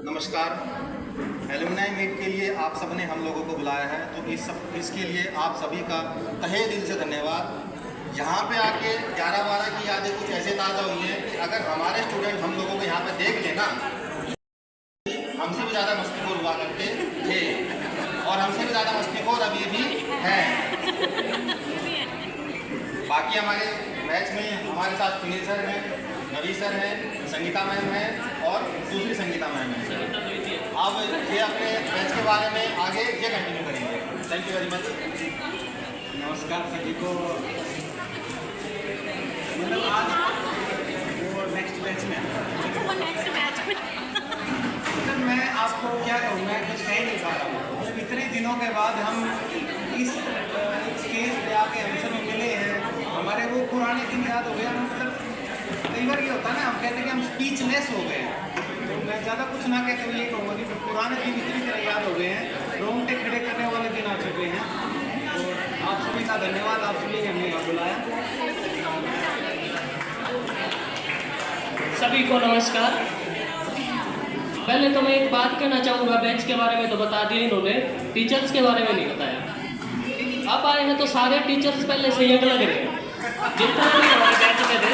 नमस्कार। Alumni meet के लिए आप सबने हम लोगों को बुलाया है, तो इसके लिए आप सभी का तहे दिल से धन्यवाद। यहाँ पे आके 11-12 की यादें कुछ ऐसे ताज़ा हुई हैं कि अगर हमारे स्टूडेंट हम लोगों को यहाँ पे देख लेना, हमसे भी ज़्यादा मस्तीखोर हुआ करते थे और हमसे भी ज़्यादा मस्तीखोर अभी भी हैं। बाकी हमारे बैच में हमारे साथ सुनील सर हैं, रवि सर हैं, संगीता मैम हैं और दूसरी संगीता मैम हैं। अब ये अपने बैच के बारे में आगे ये कंटिन्यू करेंगे। Thank you very much. नमस्कार सभी को। मतलब आज वो नेक्स्ट बैच में मतलब मैं आपको क्या कहूँ, मैं कुछ कह नहीं पा रहा हूँ। मतलब इतने दिनों के बाद हम इस स्टेज पे आके हम सब मिले हैं, हमारे वो पुराने दिन याद हो गया। मतलब कई बार ये होता है ना, हम कहते हैं कि हम स्पीचलेस हो गए। तो मैं ज़्यादा कुछ ना कहते हुए ये कहूँगा कि पुराने दिन इतनी तरह याद हो गए हैं, रोंगटे खड़े करने वाले दिन आ चुके हैं। तो आप सभी का धन्यवाद, आप सभी ने हमें यहाँ बुलाया। सभी को नमस्कार। पहले तो मैं एक बात कहना चाहूँगा, बैच के बारे में तो बता दिया इन्होंने, टीचर्स के बारे में नहीं बताया। अब आए हैं तो सारे टीचर्स पहले से यंग लग रहे हैं, जितने भी हमारे बैच में थे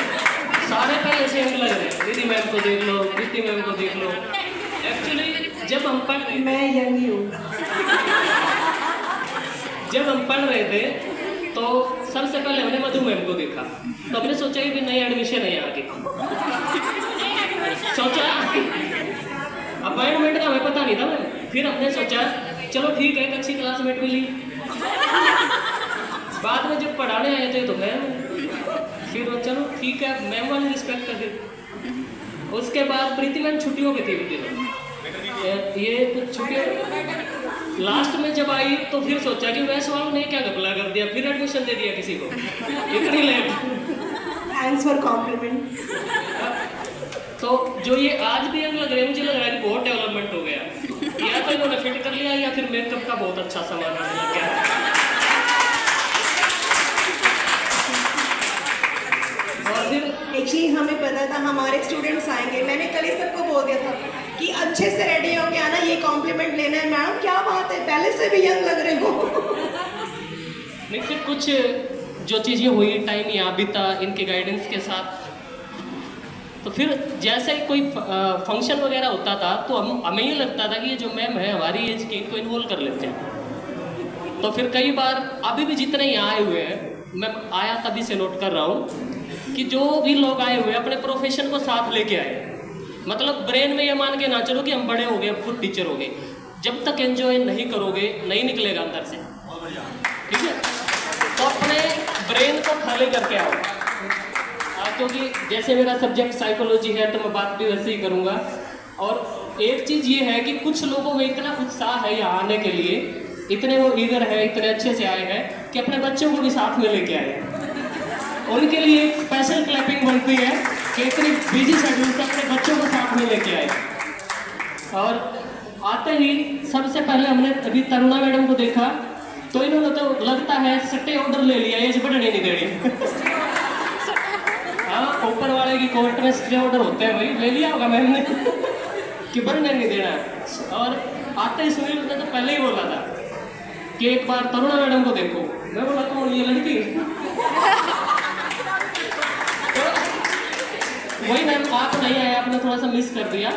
सारे पहले से यंग लग रहे हैं। दीदी मैम को देख लो, प्रीति मैम को देख लो। एक्चुअली जब हम मैं यंग ही हूँ। जब हम पढ़ रहे थे तो सबसे पहले हमने मधु मैम को देखा, तो हमने सोचा कि नई एडमिशन है यहाँ की। सोचा अपॉइंटमेंट का हमें पता नहीं था, फिर हमने सोचा चलो ठीक है, एक अच्छी क्लासमेट मिली। बाद में जब पढ़ाने आए थे तो मैम, फिर चलो ठीक है, मैम वाली रिस्पेक्ट कर दी। उसके बाद प्रीति मैम छुट्टियों पे थी उस दिन, ये कुछ छुट्टियों लास्ट में जब आई तो फिर सोचा कि वैसे वालों ने क्या घपला कर दिया, फिर एडमिशन दे दिया किसी को इतनी लेट। Thanks for complement. तो जो ये आज भी यंग लग रहे हैं, मुझे लग रहा है कि बहुत डेवलपमेंट हो गया। या तो इन्होंने फिट कर लिया या फिर मेकअप का बहुत अच्छा सामान आने लग गया। और फिर एक्चुअली हमें पता था हमारे स्टूडेंट्स आएंगे। मैंने कल ही सबको बोल दिया था कि अच्छे से रेडी होके आना, ये कॉम्प्लीमेंट लेना है। मैडम क्या बात है, पहले से भी यंग लग रहे हो। नहीं, फिर कुछ जो चीज़ें हुई, टाइम यहाँ बीता इनके गाइडेंस के साथ, तो फिर जैसे ही कोई फंक्शन वगैरह होता था तो हमें ये लगता था कि ये जो मैम है हमारी एज की, इनको इन्वॉल्व कर लेते हैं। तो फिर कई बार अभी भी जितने यहाँ आए हुए हैं, मैं आया तभी से नोट कर रहा हूँ कि जो भी लोग आए हुए हैं अपने प्रोफेशन को साथ लेके आए। मतलब ब्रेन में ये मान के ना चलो कि हम बड़े हो गए, खुद टीचर हो गए। जब तक एंजॉय नहीं करोगे नहीं निकलेगा अंदर से, ठीक है? तो अपने ब्रेन को खाली करके आओ। क्योंकि जैसे मेरा सब्जेक्ट साइकोलॉजी है तो मैं बात भी वैसे ही करूँगा। और एक चीज़ ये है कि कुछ लोगों में इतना उत्साह है यहाँ आने के लिए, इतने वो ईगर है, इतने अच्छे से आए हैं कि अपने बच्चों को भी साथ में लेके आए। उनके लिए एक स्पेशल क्लैपिंग बनती है कि इतनी बिजी शेड्यूल से अपने बच्चों को साथ में लेके आए। और आते ही सबसे पहले हमने अभी तरुणा मैडम को देखा तो इन्होंने तो लगता है सट्टे ऑर्डर ले लिया, एज बढ़ने नहीं देनी। हाँ, ऊपर वाले की कोर्ट में स्टे ऑर्डर होते हैं, भाई ले लिया होगा मैम ने कि बढ़ने नहीं देना। और आते ही सुनील ने तो पहले ही बोला था कि एक बार तरुणा मैडम को देखो। मैं बोला कौन, ये लड़की? तो वही मैम, आप नहीं आए, आपने थोड़ा सा मिस कर दिया।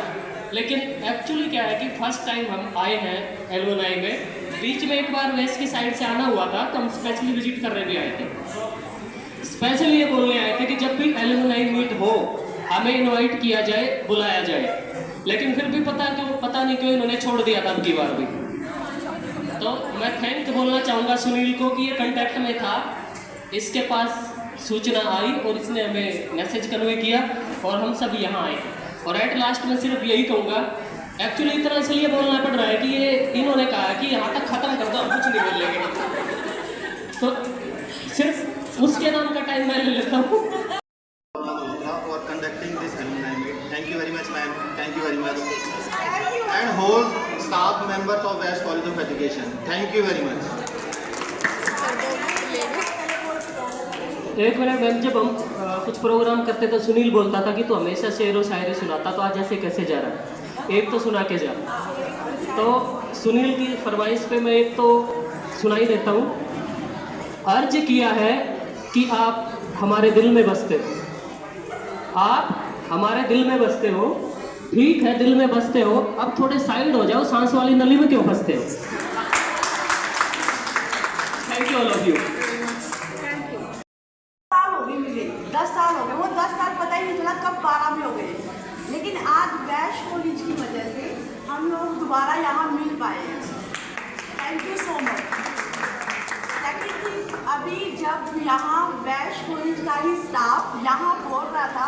लेकिन एक्चुअली क्या है कि फर्स्ट टाइम हम आए हैं एलुमनाई में। बीच में एक बार वेस्ट की साइड से आना हुआ था तो हम स्पेशली विजिट करने भी आए थे। स्पेशली ये बोलने आए थे कि जब भी एलुमनाई मीट हो हमें इनवाइट किया जाए, बुलाया जाए। लेकिन फिर भी पता नहीं क्यों इन्होंने छोड़ दिया था अब की बार भी। तो मैं थैंक बोलना चाहूँगा सुनील को कि ये कांटेक्ट में था, इसके पास सूचना आई और इसने हमें मैसेज कन्वे किया और हम सब यहाँ आए। और एट लास्ट में सिर्फ यही कहूँगा, एक्चुअली इतना इसलिए बोलना पड़ रहा है कि ये इन्होंने कहा कि यहाँ तक ख़त्म कर दो, हम कुछ नहीं बोलेंगे। तो सिर्फ उसके नाम का टाइम मैं ले लेता हूँ। और conducting this alumni meet, thank you very much ma'am, thank you very much, and whole staff members of West College of Education, thank you very much. एक मिनट मैम, जब हम कुछ प्रोग्राम करते तो सुनील बोलता था कि तू हमेशा शेर व शायरी सुनाता, तो आज ऐसे कैसे जा रहा है? एक तो सुना के जा। तो सुनील की फरमाइश पे मैं एक तो सुनाई देता हूँ। अर्ज किया है कि आप हमारे दिल में बसते हो, आप हमारे दिल में बसते हो, ठीक है दिल में बसते हो, अब थोड़े साइड हो जाओ, सांस वाली नली में क्यों फंसते हो। Thank you all of you. साल हो गए मुझे, 10 साल हो गए, वो 10 साल पता ही नहीं चला कब 12 में हो गए। लेकिन आज वैश कॉलेज की वजह से हम लोग दोबारा यहाँ मिल पाए हैं। Thank you so much. Second thing, अभी जब यहाँ वैश कॉलेज का ही स्टाफ यहाँ बोल रहा था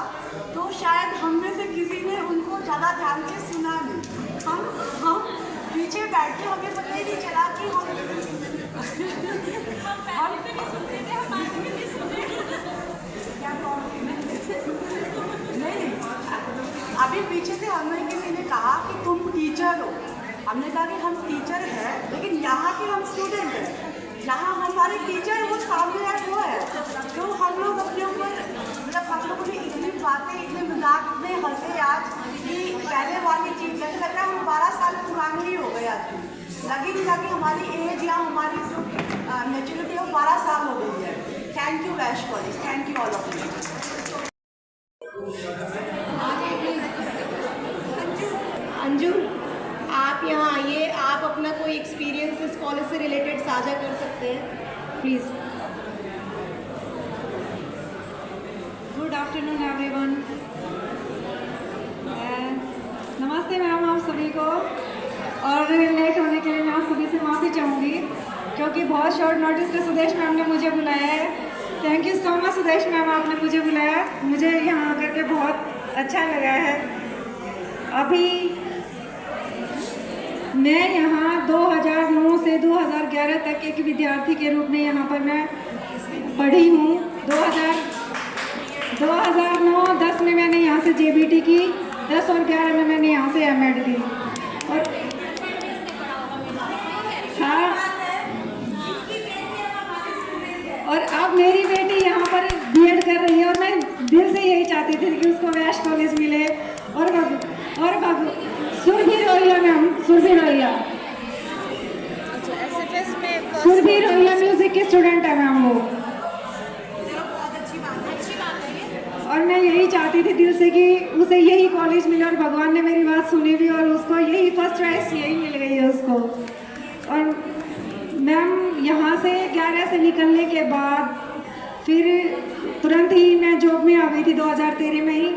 तो शायद हम में से किसी ने उनको ज़्यादा ध्यान से सुना नहीं। हम पीछे बैठ के हमें पता ही नहीं चला कि नहीं, अभी पीछे से हमें किसी ने कहा कि तुम टीचर हो। हमने कहा कि हम टीचर हैं, लेकिन यहाँ के हम स्टूडेंट हैं। यहाँ हमारे टीचर वो सामने है, वो है। तो हम लोग अपने ऊपर मतलब हम लोगों ने इतनी बातें, इतने मजाक, इतने हंसे आज कि पहले वाली चीज़ जैसे लग रहा है हम 12 साल पुराने ही हो गए। आज लगी नहीं था कि हमारी एज या हमारी जो मेच्योरिटी है 12 साल हो गई है। Thank you Vaish college, thank you all of you. Anju, आप यहाँ आइए, आप अपना कोई एक्सपीरियंस इस कॉलेज से रिलेटेड साझा कर सकते हैं प्लीज़। Good afternoon everyone. नमस्ते मैम आप सभी को, और लेट होने के लिए मैं आप सभी से माफ़ी चाहूँगी क्योंकि बहुत शॉर्ट नोटिस पे सुदेश मैम ने मुझे बुलाया है। Thank you so much Sudesh ma'am, आपने मुझे बुलाया, मुझे यहाँ आकर के बहुत अच्छा लगा है। अभी मैं यहाँ 2009 से 2011 तक एक विद्यार्थी के रूप में यहाँ पर मैं पढ़ी हूँ। 2009-10 में मैंने यहाँ से JBT की, 10 और 11 में मैंने यहाँ से M.Ed की। और हाँ, और अब मेरी बेटी यहाँ पर B.Ed कर रही है और मैं दिल से यही चाहती थी कि उसको वैश कॉलेज मिले। और बाबू सुरभि रोहिया मैम, सुरभि रोहिया, सुरभि रोहिया म्यूजिक की स्टूडेंट है मैम वो। और मैं यही चाहती थी दिल से कि उसे यही कॉलेज मिले, और भगवान ने मेरी बात सुनी भी और उसको यही फर्स्ट चॉइस यही मिल गई है उसको। और मैम यहाँ से 11 से निकलने के बाद फिर तुरंत ही मैं जॉब में आ गई थी 2013 में ही।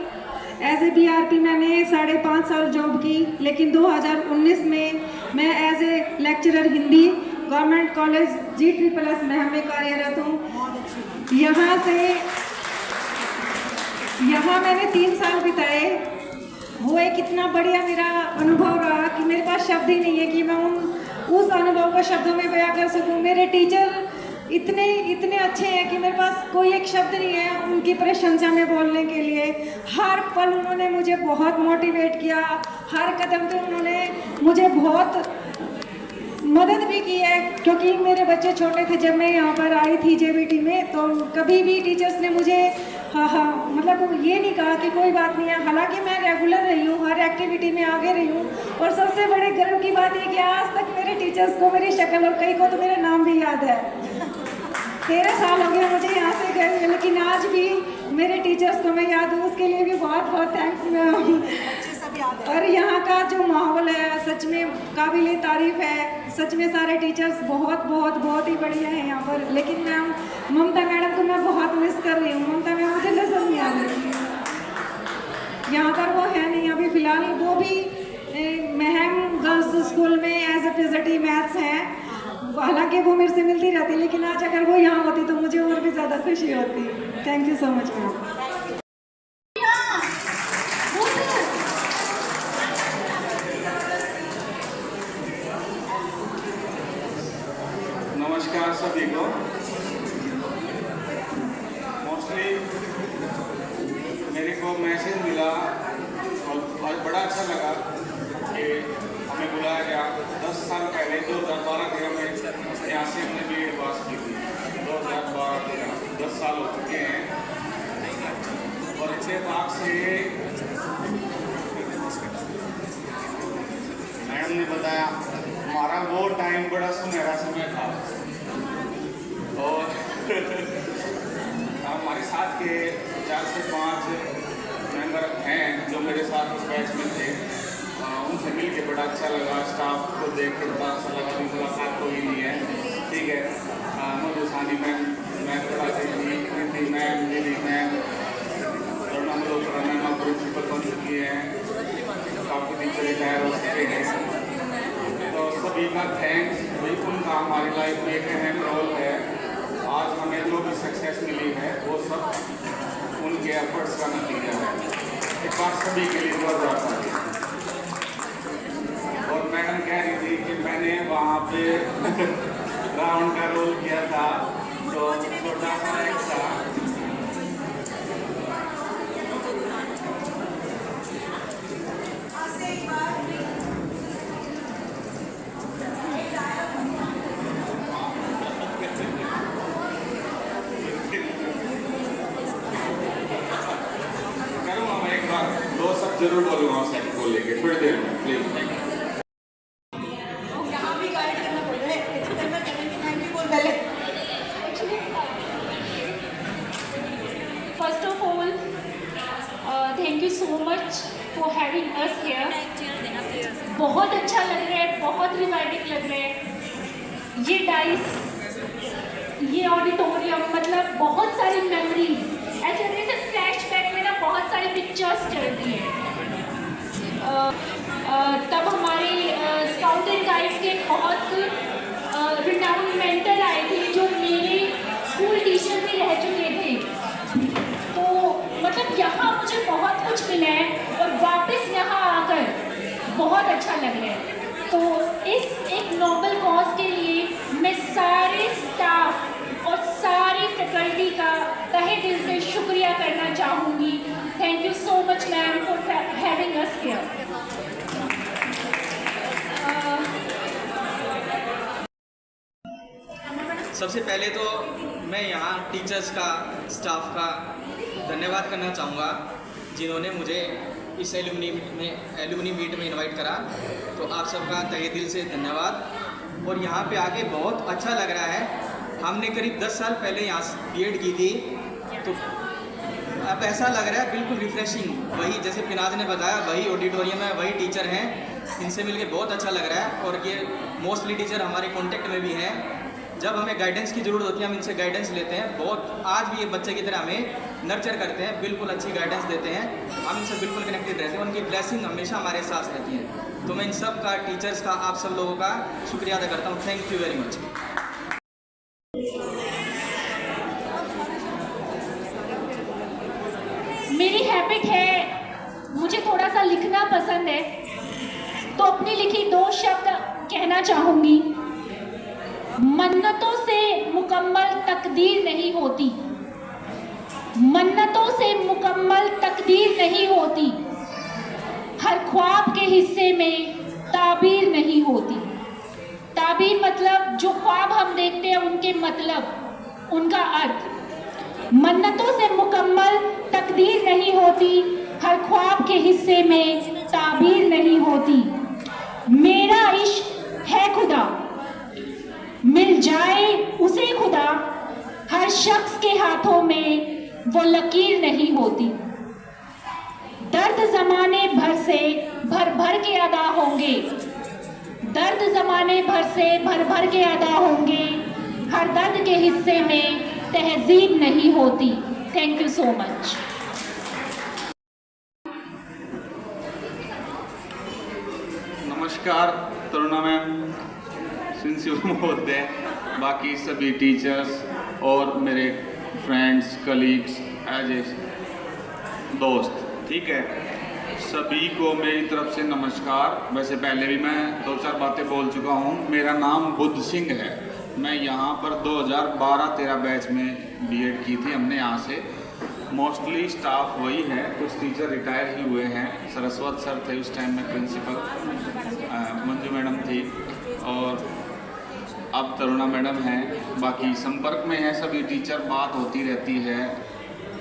एज ए BRP मैंने 5.5 साल जॉब की, लेकिन 2019 में मैं as a lecturer Hindi government college G++ में मैं कार्यरत हूँ। यहाँ मैंने 3 साल बिताए। वो एक इतना बढ़िया मेरा अनुभव रहा कि मेरे पास शब्द ही नहीं है कि मैं उस अनुभव को शब्दों में बयां कर सकूं। मेरे टीचर इतने अच्छे हैं कि मेरे पास कोई एक शब्द नहीं है उनकी प्रशंसा में बोलने के लिए। हर पल उन्होंने मुझे बहुत मोटिवेट किया, हर कदम पे उन्होंने मुझे बहुत मदद भी की है, क्योंकि मेरे बच्चे छोटे थे जब मैं यहाँ पर आई थी JBT में, तो कभी भी टीचर्स ने मुझे मतलब ये नहीं कहा कि कोई बात नहीं है। हालांकि मैं रेगुलर रही हूँ, हर एक्टिविटी में आगे रही हूँ, और सबसे बड़े गर्व की बात है कि आज तक मेरे टीचर्स को मेरी शक्ल और कई को तो मेरा नाम भी याद है। 13 साल हो गए मुझे यहाँ से गए हुए, लेकिन आज भी मेरे टीचर्स को मैं याद हूँ, उसके लिए भी बहुत बहुत थैंक्स मैम। और यहाँ का जो माहौल है सच में काबिल तारीफ़ है। सच में सारे टीचर्स बहुत ही बढ़िया हैं यहाँ पर। लेकिन मैम ममता मैडम को मैं बहुत मिस कर रही हूँ। ममता मैम मुझे नजर नहीं आ रही, यहाँ पर वो है नहीं अभी फ़िलहाल। वो भी महम गर्ल्स स्कूल में एज ए PhD मैथ्स हैं। हालांकि वो मेरे से मिलती रहती, लेकिन आज अगर वो यहाँ होती तो मुझे और भी ज़्यादा खुशी होती। Thank you so much ma'am. नमस्कार सभी को। मोस्टली मेरे को मैसेज मिला और बड़ा अच्छा लगा कि हमें बुलाया गया। 10 साल पहले 2012 में यहाँ से हमने B.Ed पास की थी। 2012 10 साल हो चुके हैं, और इतने बाग से बताया, हमारा वो टाइम बड़ा सुनहरा समय था। और हमारे साथ के 4 से 5 मेंबर हैं जो मेरे साथ उस बैच में थे, उनसे मिल के बड़ा अच्छा लगा। स्टाफ को देख के बड़ा अच्छा लगा। अभी मुलाकात कोई नहीं है, ठीक है। मुझे सानी मैम, मैं बड़ा हिंदी मैम, हिंदी मैम, और हम लोग मैम प्रिंसिपल बन चुकी हैं, काफ़ी टीचर रिटायर हो चुके हैं। तो सभी का थैंक्स। भाई उनका हमारी लाइफ में एक अहम रोल है। आज हमें जो भी सक्सेस मिली है वो सब उनके एफर्ट्स का नतीजा है। एक बार सभी के लिए जोरदार तालियां। और मैडम कह रही थी कि मैंने वहाँ पे राउंड का रोल किया था, तो छोटा सा एक था। करूँगा मैं एक बार, 2 शब्द जरूर बोलूँगा सेट को लेके थोड़ी देर में, प्लीज। Thank you. यहाँ भी गाइड करना पड़ रहा है, इधर मैं करेंगे, थैंक यू बोल पहले। First of all, thank you so much for having us here. बहुत अच्छा लग रहा है, बहुत रिवाइविंग लग रहा है। ये डाइस, ये ऑडिटोरियम, मतलब बहुत सारी मेमोरीज, ऐसे लग रहे थे फ्लैशबैक में ना बहुत सारी पिक्चर्स चलती हैं। तब हमारे स्काउट एंड गाइड्स के बहुत रिनाउंड मेंटर आए थे जो मेरे स्कूल टीचर भी रह चुके थे। तो मतलब यहाँ मुझे बहुत कुछ मिला है और वापस यहाँ आकर बहुत अच्छा लग रहा है। तो इस एक नोबल कॉज के लिए मैं सारे स्टाफ और सारी फैकल्टी का तहे दिल से शुक्रिया करना चाहूँगी। Thank you so much ma'am for having us here. सबसे पहले तो मैं यहाँ टीचर्स का, स्टाफ का धन्यवाद करना चाहूँगा जिन्होंने मुझे इस एलुमनी मीट में इनवाइट करा। तो आप सबका तहे दिल से धन्यवाद। और यहाँ पे आके बहुत अच्छा लग रहा है। हमने करीब 10 साल पहले यहाँ बीएड की थी, तो अब ऐसा लग रहा है बिल्कुल रिफ्रेशिंग। वही जैसे पिनाज ने बताया, वही ऑडिटोरियम है, वही टीचर हैं। इनसे मिलके बहुत अच्छा लग रहा है। और ये मोस्टली टीचर हमारे कॉन्टेक्ट में भी हैं। जब हमें गाइडेंस की ज़रूरत होती है हम इनसे गाइडेंस लेते हैं। बहुत आज भी ये बच्चे की तरह हमें नर्चर करते हैं, बिल्कुल अच्छी गाइडेंस देते हैं। हम इनसे बिल्कुल कनेक्टेड रहते हैं, उनकी ब्लेसिंग हमेशा हमारे साथ रहती है। तो मैं इन सब का, टीचर्स का, आप सब लोगों का शुक्रिया अदा करता हूँ। Thank you very much. मेरी हैबिट है, मुझे थोड़ा सा लिखना पसंद है, तो अपनी लिखी 2 शब्द कहना चाहूँगी। मन्नतों से मुकम्मल तकदीर नहीं होती, मन्नतों से मुकम्मल तकदीर नहीं होती, हर ख्वाब के हिस्से में ताबीर नहीं होती। ताबीर मतलब जो ख्वाब हम देखते हैं उनके मतलब, उनका अर्थ। मन्नतों से मुकम्मल तकदीर नहीं होती, हर ख्वाब के हिस्से में ताबीर नहीं होती। मेरा इश्क है खुदा, मिल जाए उसे खुदा, हर शख्स के हाथों में वो लकीर नहीं होती। दर्द ज़माने भर से भर भर के अदा होंगे, दर्द ज़माने भर से भर भर के अदा होंगे, हर दर्द के हिस्से में तहजीब नहीं होती। Thank you so much. नमस्कार तरुणा मैम, सिंसियर महोदय, बाकी सभी टीचर्स और मेरे फ्रेंड्स, कलीग्स, एज ए दोस्त, ठीक है, सभी को मेरी तरफ से नमस्कार। वैसे पहले भी मैं 2-4 बातें बोल चुका हूँ। मेरा नाम बुद्ध सिंह है। मैं यहाँ पर 2012-13 बैच में बीएड की थी हमने यहाँ से। मोस्टली स्टाफ वही है, कुछ टीचर रिटायर ही हुए हैं। सरस्वत सर थे उस टाइम में प्रिंसिपल, मंजू मैडम थी और अब तरुणा मैडम हैं। बाकी संपर्क में है सभी टीचर, बात होती रहती है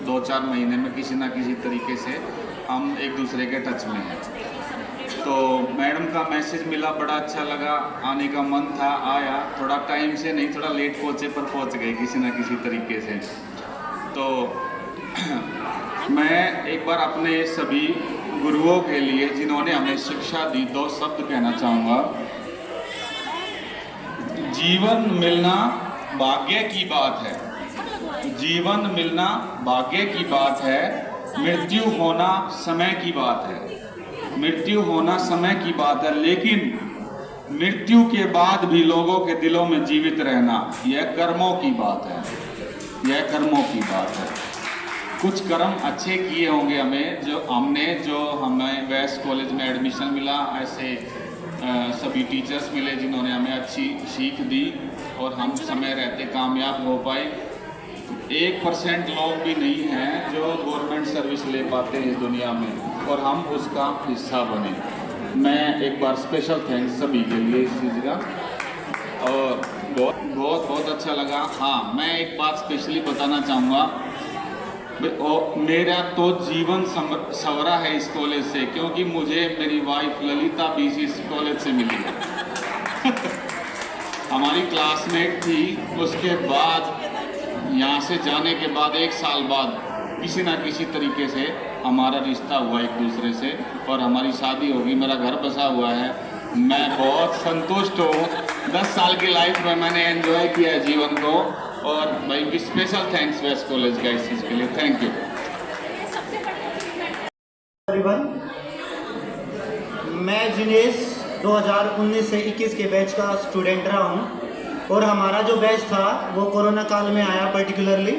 2-4 महीने में किसी ना किसी तरीके से हम एक दूसरे के टच में हैं। तो मैडम का मैसेज मिला, बड़ा अच्छा लगा, आने का मन था, आया। थोड़ा टाइम से नहीं, थोड़ा लेट पहुँचे पर पहुँच गए किसी ना किसी तरीके से। तो मैं एक बार अपने सभी गुरुओं के लिए जिन्होंने हमें शिक्षा दी 2 शब्द कहना चाहूँगा। जीवन मिलना भाग्य की बात है, जीवन मिलना भाग्य की बात है, मृत्यु होना समय की बात है, मृत्यु होना समय की बात है, लेकिन मृत्यु के बाद भी लोगों के दिलों में जीवित रहना यह कर्मों की बात है, यह कर्मों की बात है। कुछ कर्म अच्छे किए होंगे हमें जो हमें वेस्ट कॉलेज में एडमिशन मिला, ऐसे सभी टीचर्स मिले जिन्होंने हमें अच्छी सीख दी और हम समय रहते कामयाब हो पाए। 1% लोग भी नहीं हैं जो गवर्नमेंट सर्विस ले पाते हैं इस दुनिया में, और हम उसका हिस्सा बने। मैं एक बार स्पेशल थैंक्स सभी के लिए इस चीज़ का, और बहुत अच्छा लगा। हाँ, मैं एक बात स्पेशली बताना चाहूँगा, मेरा तो जीवन संवरा है इस कॉलेज से, क्योंकि मुझे मेरी वाइफ ललिता भी इस कॉलेज से मिली है। हमारी क्लासमेट थी, उसके बाद यहाँ से जाने के बाद 1 साल बाद किसी ना किसी तरीके से हमारा रिश्ता हुआ एक दूसरे से, और हमारी शादी होगी, मेरा घर बसा हुआ है। मैं बहुत संतुष्ट हूँ। 10 साल की लाइफ में मैंने एंजॉय किया है जीवन को, और भाई स्पेशल थैंक्स वेस्ट कॉलेज का इस चीज़ के लिए। Thank you everyone. मैं जिनेश 2019 से 21 के बैच का स्टूडेंट रहा हूँ, और हमारा जो बैच था वो कोरोना काल में आया पर्टिकुलरली,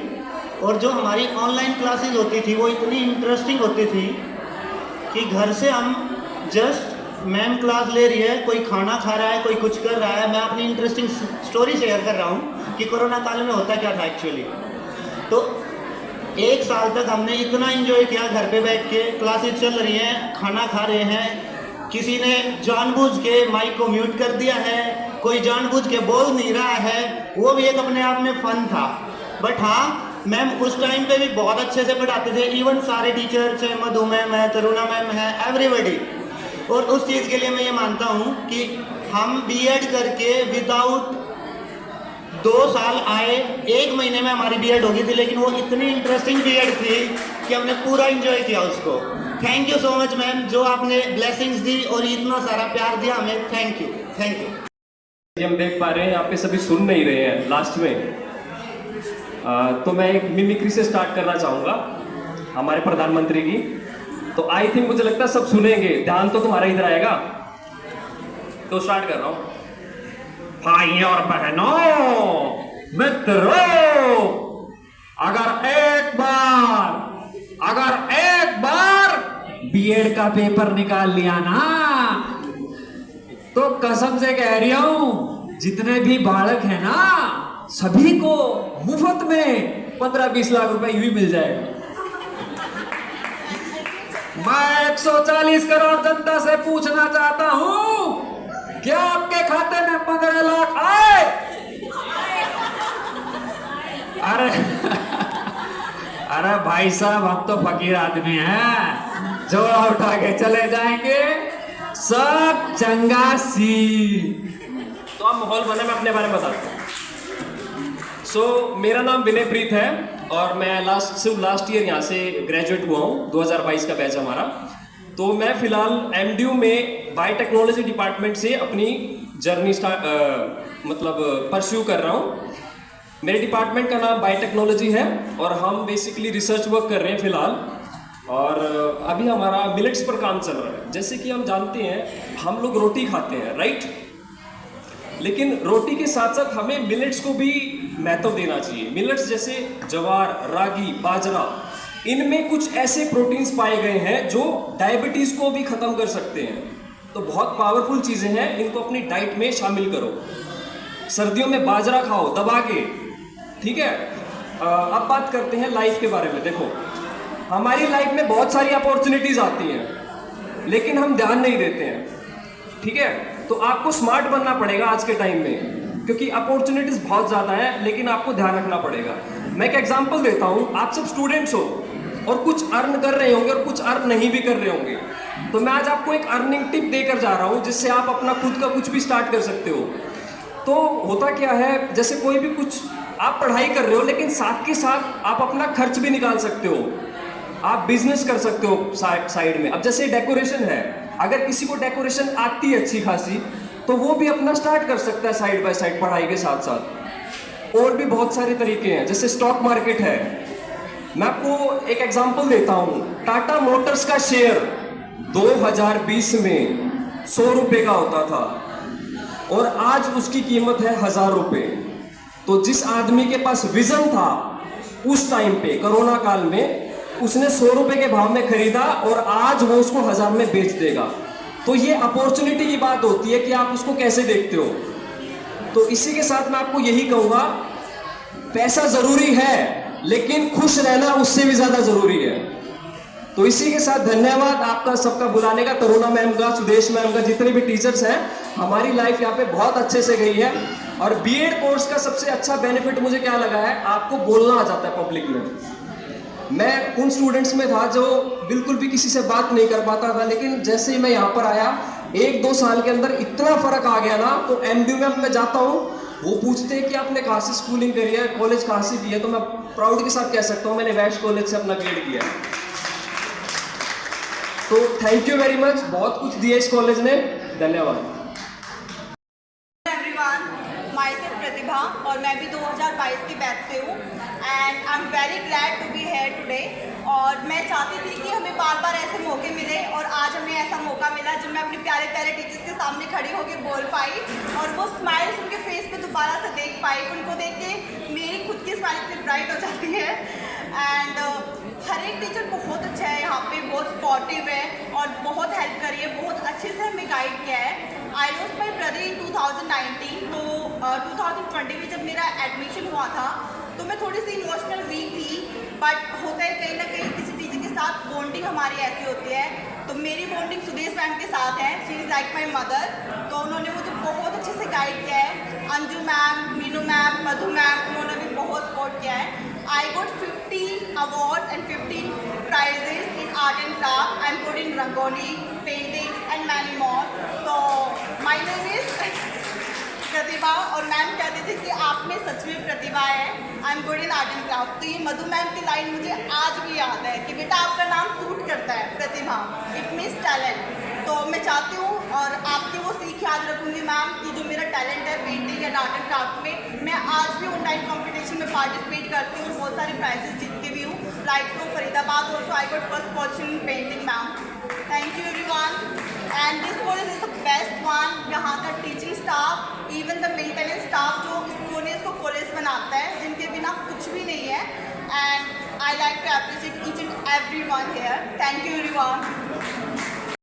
और जो हमारी ऑनलाइन क्लासेस होती थी वो इतनी इंटरेस्टिंग होती थी कि घर से हम जस्ट मैम क्लास ले रही है, कोई खाना खा रहा है, कोई कुछ कर रहा है। मैं अपनी इंटरेस्टिंग स्टोरी शेयर कर रहा हूँ कि कोरोना काल में होता क्या था एक्चुअली। तो 1 साल तक हमने इतना एंजॉय किया, घर पे बैठ के क्लासेस चल रही हैं, खाना खा रहे हैं, किसी ने जानबूझ के माइक को म्यूट कर दिया है, कोई जानबूझ के बोल नहीं रहा है, वो भी एक अपने आप में फन था। बट हाँ, मैम उस टाइम पे भी बहुत अच्छे से पढ़ाते थे, इवन सारे टीचर, चाहे मधु मैम है, तरुणा मैम है, एवरीबडी। और उस चीज़ के लिए मैं ये मानता हूँ कि हम बीएड करके विदाउट 2 साल आए, 1 महीने में हमारी बीएड हो गई थी, लेकिन वो इतनी इंटरेस्टिंग बीएड थी कि हमने पूरा एंजॉय किया उसको। Thank you so much ma'am, जो आपने ब्लेसिंग्स दी और इतना सारा प्यार दिया हमें। Thank you, thank you. हम देख पा रहे हैं यहाँ पे सभी सुन नहीं रहे हैं लास्ट में, तो मैं एक मिमिक्री से स्टार्ट करना चाहूँगा हमारे प्रधानमंत्री की। तो आई थिंक मुझे लगता है सब सुनेंगे, ध्यान तो तुम्हारा इधर आएगा। तो स्टार्ट कर रहा हूँ। भाई और बहनों, मित्रों, अगर एक बार बीएड का पेपर निकाल लिया ना, तो कसम से कह रही हूं, जितने भी बालक हैं ना, सभी को मुफ्त में 15-20 लाख रुपए यूं ही मिल जाएगा। मैं 140 करोड़ जनता से पूछना चाहता हूं, क्या आपके खाते में 15 लाख आए? अरे भाई साहब, हम तो फकीर आदमी हैं, जोड़ा उठा के चले जाएंगे, सब चंगा सी। तो आप माहौल बने, मैं अपने बारे में बताता हूँ। मेरा नाम विनय प्रीत है और मैं लास्ट ईयर यहाँ से ग्रेजुएट हुआ हूँ, 2022 का बैच हमारा। तो मैं फिलहाल एमडीयू में बायोटेक्नोलॉजी डिपार्टमेंट से अपनी जर्नी परस्यू कर रहा हूँ। मेरे डिपार्टमेंट का नाम बायोटेक्नोलॉजी है और हम बेसिकली रिसर्च वर्क कर रहे हैं फिलहाल। और अभी हमारा मिलेट्स पर काम चल रहा है। जैसे कि हम जानते हैं, हम लोग रोटी खाते हैं, राइट? लेकिन रोटी के साथ साथ हमें मिलेट्स को भी महत्व देना चाहिए। मिलेट्स जैसे ज्वार, रागी, बाजरा, इनमें कुछ ऐसे प्रोटीन्स पाए गए हैं जो डायबिटीज को भी खत्म कर सकते हैं। तो बहुत पावरफुल चीजें हैं, इनको अपनी डाइट में शामिल करो। सर्दियों में बाजरा खाओ दबा के, ठीक है? अब बात करते हैं लाइफ के बारे में। देखो, हमारी लाइफ में बहुत सारी अपॉर्चुनिटीज आती हैं, लेकिन हम ध्यान नहीं देते हैं, ठीक है? तो आपको स्मार्ट बनना पड़ेगा आज के टाइम में, क्योंकि अपॉर्चुनिटीज बहुत ज़्यादा हैं, लेकिन आपको ध्यान रखना पड़ेगा। मैं एक एग्जांपल देता हूँ। आप सब स्टूडेंट्स हो और कुछ अर्न कर रहे होंगे और कुछ अर्न नहीं भी कर रहे होंगे। तो मैं आज आपको एक अर्निंग टिप देकर जा रहा हूँ जिससे आप अपना खुद का कुछ भी स्टार्ट कर सकते हो। तो होता क्या है, जैसे कोई भी कुछ आप पढ़ाई कर रहे हो लेकिन साथ के साथ आप अपना खर्च भी निकाल सकते हो, आप बिजनेस कर सकते हो साइड में। अब जैसे डेकोरेशन है, अगर किसी को डेकोरेशन आती है अच्छी खासी तो वो भी अपना स्टार्ट कर सकता है साइड बाय साइड पढ़ाई के साथ साथ। और भी बहुत सारे तरीके हैं, जैसे स्टॉक मार्केट है। मैं आपको एक एग्जांपल देता हूँ। टाटा मोटर्स का शेयर 2020 में 100 रुपये का होता था और आज उसकी कीमत है 1000 रुपये। तो जिस आदमी के पास विजन था उस टाइम पे कोरोना काल में, उसने 100 रुपये के भाव में खरीदा और आज वो उसको 1000 में बेच देगा। तो ये अपॉर्चुनिटी की बात होती है कि आप उसको कैसे देखते हो। तो इसी के साथ मैं आपको यही कहूँगा, पैसा ज़रूरी है लेकिन खुश रहना उससे भी ज़्यादा ज़रूरी है। तो इसी के साथ धन्यवाद आपका सबका बुलाने का, तरुणा मैम का, सुदेश मैम का, जितने भी टीचर्स हैं। हमारी लाइफ यहाँ पे बहुत अच्छे से गई है। और बीएड कोर्स का सबसे अच्छा बेनिफिट मुझे क्या लगा है, आपको बोलना आ जाता है पब्लिक में। मैं उन स्टूडेंट्स में था जो बिल्कुल भी किसी से बात नहीं कर पाता था, लेकिन जैसे ही मैं यहाँ पर आया 1-2 साल के अंदर इतना फ़र्क आ गया ना। तो एमडी में मैं जाता हूँ, वो पूछते हैं कि आपने कहाँ से स्कूलिंग करी है, कॉलेज कहाँ से की है, तो मैं प्राउड के साथ कह सकता हूँ मैंने वैश कॉलेज से अपना ग्रेड किया है। तो थैंक यू वेरी मच, बहुत कुछ दिया इस कॉलेज ने, धन्यवाद। एवरीवन, माय सेल्फ प्रतिभा और मैं भी 2022 की बैच से हूँ and I am very glad to be here today. और मैं चाहती थी कि हमें बार बार ऐसे मौके मिले और आज हमें ऐसा मौका मिला जब मैं अपने प्यारे प्यारे टीचर्स के सामने खड़ी होकर बोल पाई और वो स्माइल्स उनके फेस पे दोबारा से देख पाई। उनको देख के मेरी खुद की स्माइल इतनी ब्राइट हो जाती है। एंड हर एक टीचर बहुत अच्छा है यहाँ पे, बहुत सपोर्टिव है और बहुत हेल्प करी है, बहुत अच्छे से हमें गाइड किया है। I lost my brother in 2019, तो 2020 में जब मेरा एडमिशन हुआ था तो मैं थोड़ी सी इमोशनल वीक थी। बट होता है कहीं ना कहीं किसी टीचर के साथ बॉन्डिंग हमारी ऐसी होती है। तो मेरी बॉन्डिंग सुदेश मैम के साथ है, she is like my mother. तो उन्होंने मुझे बहुत अच्छे से गाइड किया है। अंजू मैम, मीनू मैम, मधु मैम, उन्होंने भी बहुत सपोर्ट किया है। I got 15 awards and 15 prizes in art and craft. I'm good in rangoli, paintings and many more. तो my name is प्रतिभा और मैम कहते थे कि आप में सच में प्रतिभा है। I am good in art and craft. तो ये मधु मैम की लाइन मुझे आज भी याद है कि बेटा आपका नाम सूट करता है, प्रतिभा, इट मीन्स टैलेंट। तो मैं चाहती हूँ और आपकी वो सीख याद रखूँगी मैम कि जो मेरा टैलेंट है painting and art and craft में, मैं आज भी ऑनलाइन कॉम्पिटिशन में पार्टिसिपेट करती हूँ, बहुत सारे प्राइजेस जीतती भी हूँ। Like from Faridabad also I got first position in painting ma'am. Thank you everyone. And this college is the best one. यहाँ का teaching staff, even the maintenance staff जो इस कॉलेज को कॉलेज बनाता है, जिनके बिना कुछ भी नहीं है। And I like to appreciate each and every one here. Thank you everyone.